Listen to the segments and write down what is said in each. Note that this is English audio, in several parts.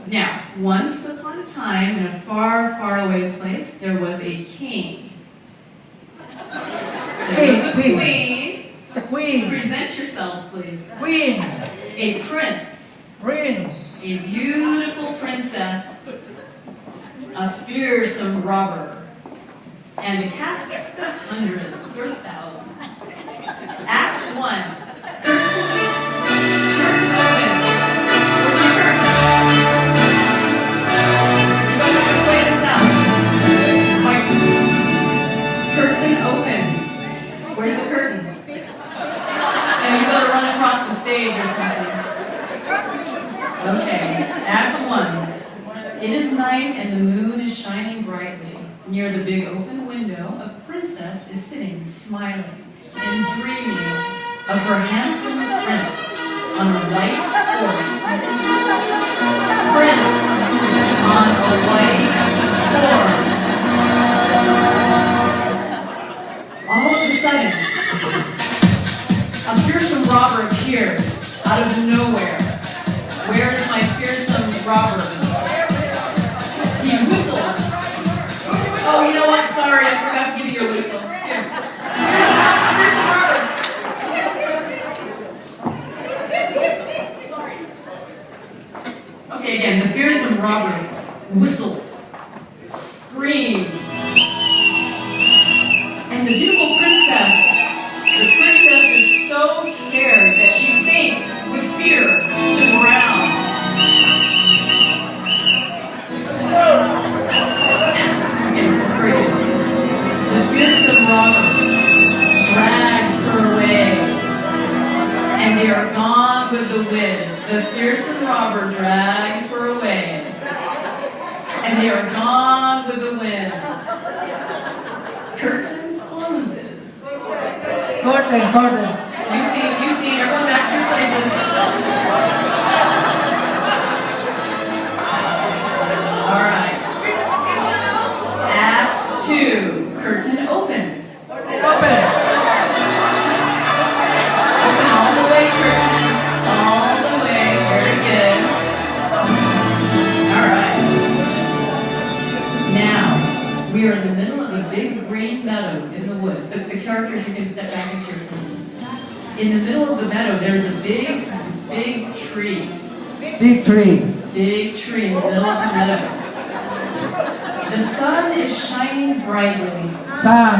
Now, once upon a time, in a far, far away place, there was a king. There was a queen. It's a queen. Present yourselves, please. Queen. A prince. Prince. A beautiful princess. A fearsome robber. And a cast of hundreds or thousands. Act 1. Curtain open. Where's your curtain? You guys have to play this out. Like, curtain opens. Where's the curtain? And you gotta run across the stage or something. Okay, Act 1. It is night and the moon is shining brightly. Near the big open window, a princess is sitting, smiling, and dreaming of her handsome prince on a white horse. Prince on a white horse. All of a sudden, a fearsome robber appears out of nowhere. Where is my fearsome robber? He whistles. Oh, you know what? Sorry, I forgot to give you your whistle. Here. Fearsome robber. Okay, again, the fearsome robber whistles, screams, and the beautiful princess is so scared that she faints with fear to the ground. Okay, that's very good. The fearsome robber drags her away, and they are gone with the wind. The fearsome robber drags her away, and they are gone with the wind. Curtain closes. Curtain. You see, everyone back to your places. All right. Act 2. Curtain opens. Open. Open all the way, curtain. All the way. Very good. All right. Now, we are in the middle of a big green meadow in the woods. The characters, you can step back into your place. In the middle of the meadow, there's a big tree. Big tree. Big tree in the middle of the meadow. The sun is shining brightly. Sun.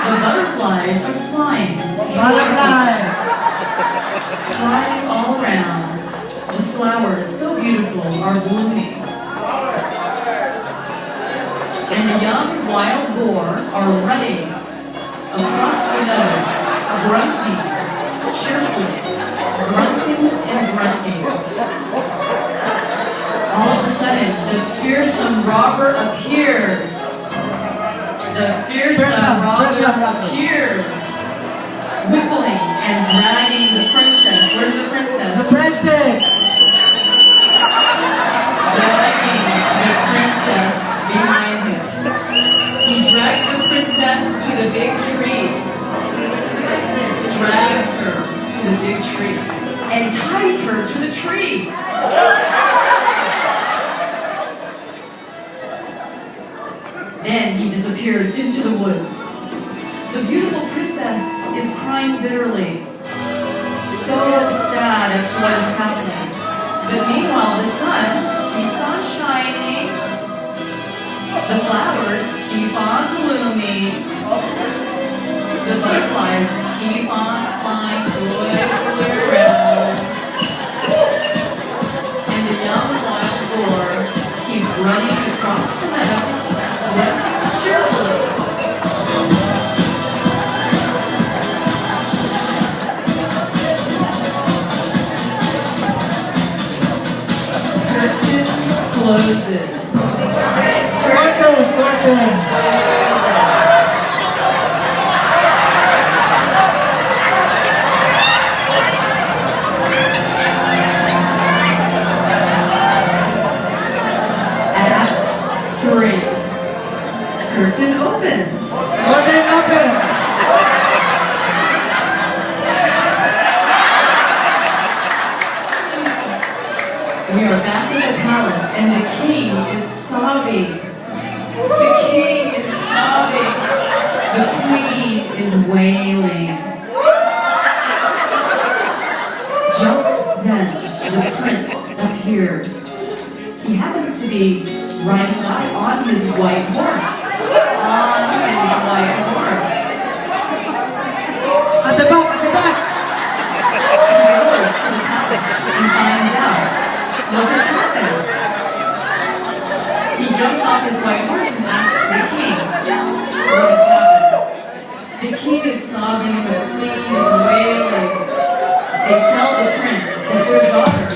The butterflies are flying. Butterfly. Flying all around. The flowers, so beautiful, are blooming. And the young wild boar are running across the meadow, grunting cheerfully, grunting and grunting. All of a sudden, the fearsome robber appears. The fearsome robber appears, whistling and dragging the princess. Where's the princess? The princess. Dragging the princess behind him. He drags the princess to the big tree. Drags her to the big tree. And ties her to the tree. Then he disappears into the woods. The beautiful princess is crying bitterly. So sad as to what is happening. But meanwhile, the sun keeps on shining. The flowers keep on blooming. The butterflies keep on flying joyfully around. And the young wild boar keep running across the meadow, grunting cheerfully. Curtain closes. Curtain. Act 3. Curtain opens. Curtain open. We are back in the palace, and the king is sobbing. The king is sobbing. The queen is wailing. Just then, the prince appears. He happens to be riding by on his white horse. On his white horse. At the back, at the back. He goes to the palace and finds out what has happened. He jumps off his white horse and asks the king what has happened. The king is sobbing, the queen is wailing. They tell the prince that their daughter,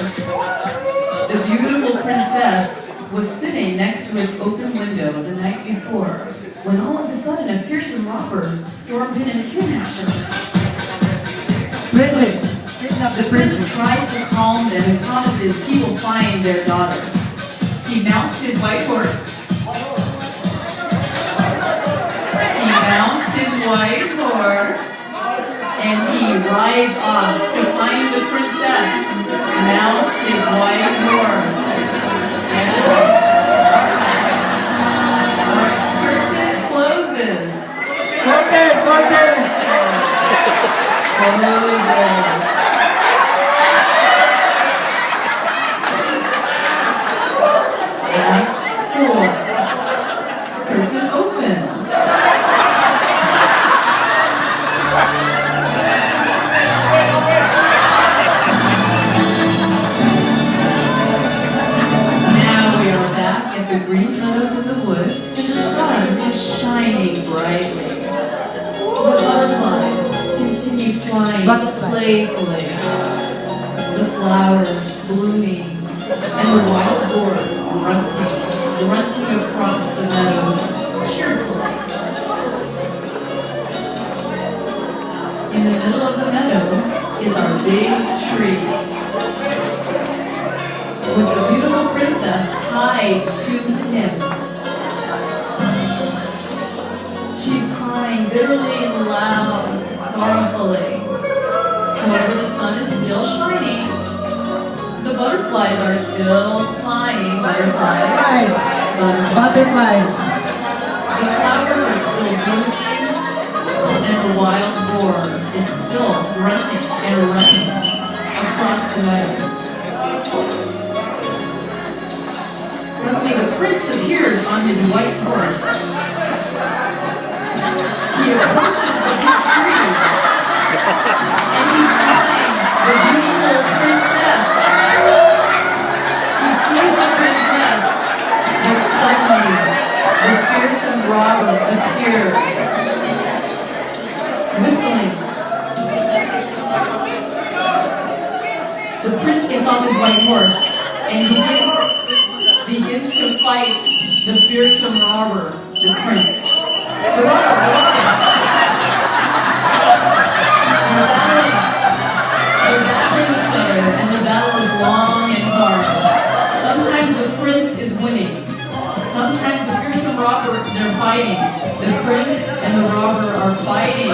the beautiful princess, was sitting next to an open window the night before, when all of a sudden a fearsome robber stormed in and kidnapped her. Princess, kidnap the The prince princess. tries to calm them and promises he will find their daughter. He mounts his white horse. He mounts his white horse. And he rides off to find the princess. Mounts his white horse. And our curtain closes. Curtain, curtain. Closes. Act 4. Curtain opens. Now we are back at the green meadows in the woods, and the sun is shining brightly. The butterflies continue flying playfully. The flowers blooming, and the wild boars grunting across the meadows cheerfully. In the middle of the meadow is our big tree, with the beautiful princess tied to him. She's crying bitterly and loud, sorrowfully. However, the sun is still shining. The butterflies are still flying, butterflies. Guys, butterflies. The flowers are still blooming, and the wild boar is still grunting and running across the meadows. Suddenly, the prince appears on his white horse. He approaches the big tree, and he finds the beautiful princess. He sees the princess, but suddenly the fearsome robber appears, whistling. The prince gets off his white horse and begins to fight the fearsome robber, the prince. The robber, they're battling each other, and the battle is long and hard. Sometimes the prince is winning. Sometimes the fearsome robber, they're fighting. The prince and the robber are fighting.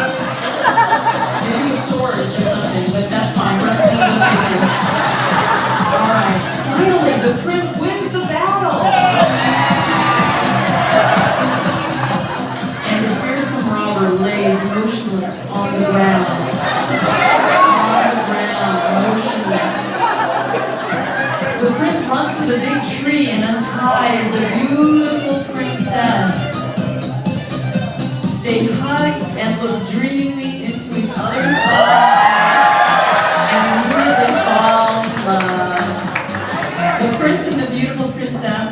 Maybe with swords or something, but that's fine. Wrestling in the kitchen. Alright. Finally, the prince wins the battle. And the fearsome robber lays motionless on the ground. Motionless. The prince runs to the big tree and unties the beautiful princess. They hug and look dreamingly into each other's eyes and really fall in love. The prince and the beautiful princess,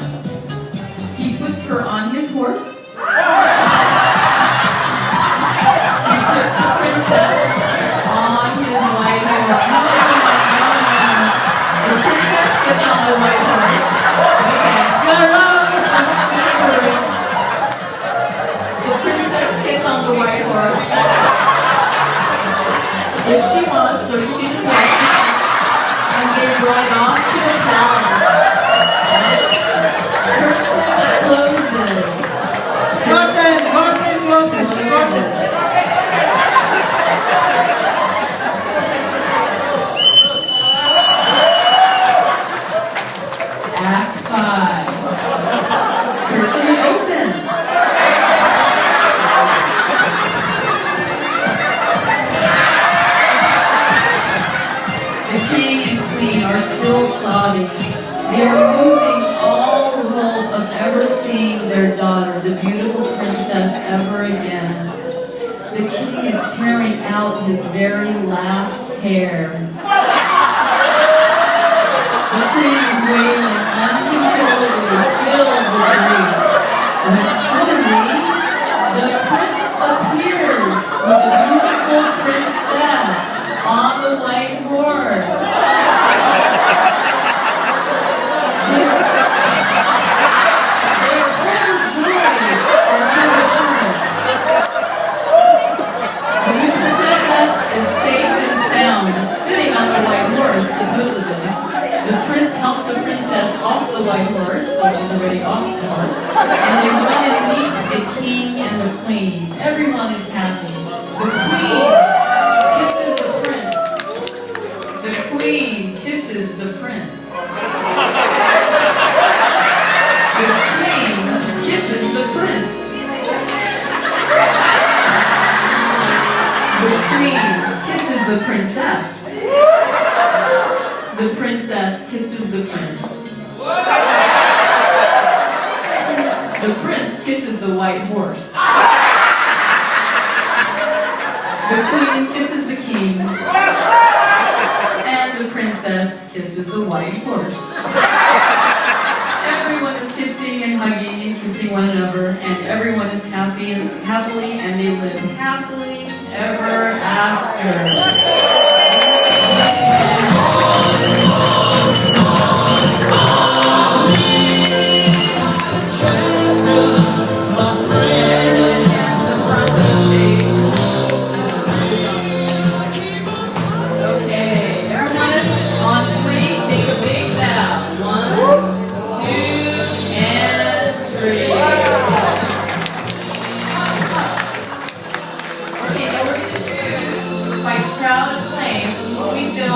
he puts her on his horse. He puts the princess on his white horse. The princess gets on the white horse. The princess gets on the white horse. If she wants, or she can just wait. And they ride off to the palace. Curtain closes. Curtain, curtain closes, curtain. still sobbing. They are losing all hope of ever seeing their daughter, the beautiful princess, ever again. The king is tearing out his very last hair. The queen is wailing uncontrollably, filled with grief. When suddenly, the prince appears with the beautiful princess on the white horse. Supposedly. The prince helps the princess off the white horse, which is already off the horse, and they go and meet the king and the queen. Everyone is happy. The queen kisses the prince. The queen kisses the prince. The queen kisses the princess. The princess kisses the prince. The prince kisses the white horse. The queen kisses the king. And the princess kisses the white horse. Everyone is kissing and hugging and kissing one another, and everyone is happily, and they live happily ever after.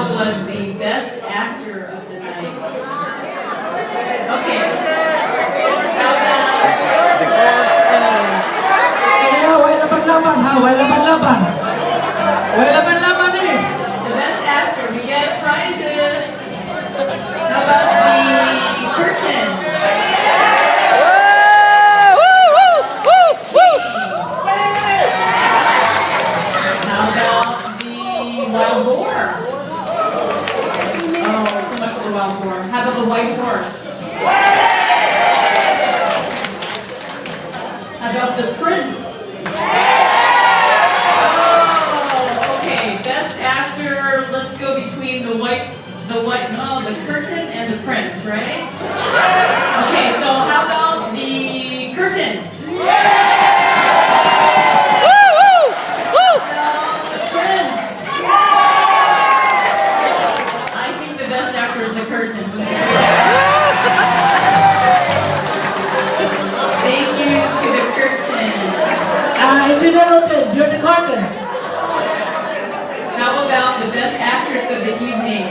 Was the best actor of the night. Okay. The best actor, we get prizes. How about the curtain? How about the wild boar? How about the white horse? How about the prince? Oh, okay. Best actor. Let's go between the curtain and the prince, right? Okay. So how about the curtain? Thank you to the curtain. You're the curtain. How about the best actress of the evening?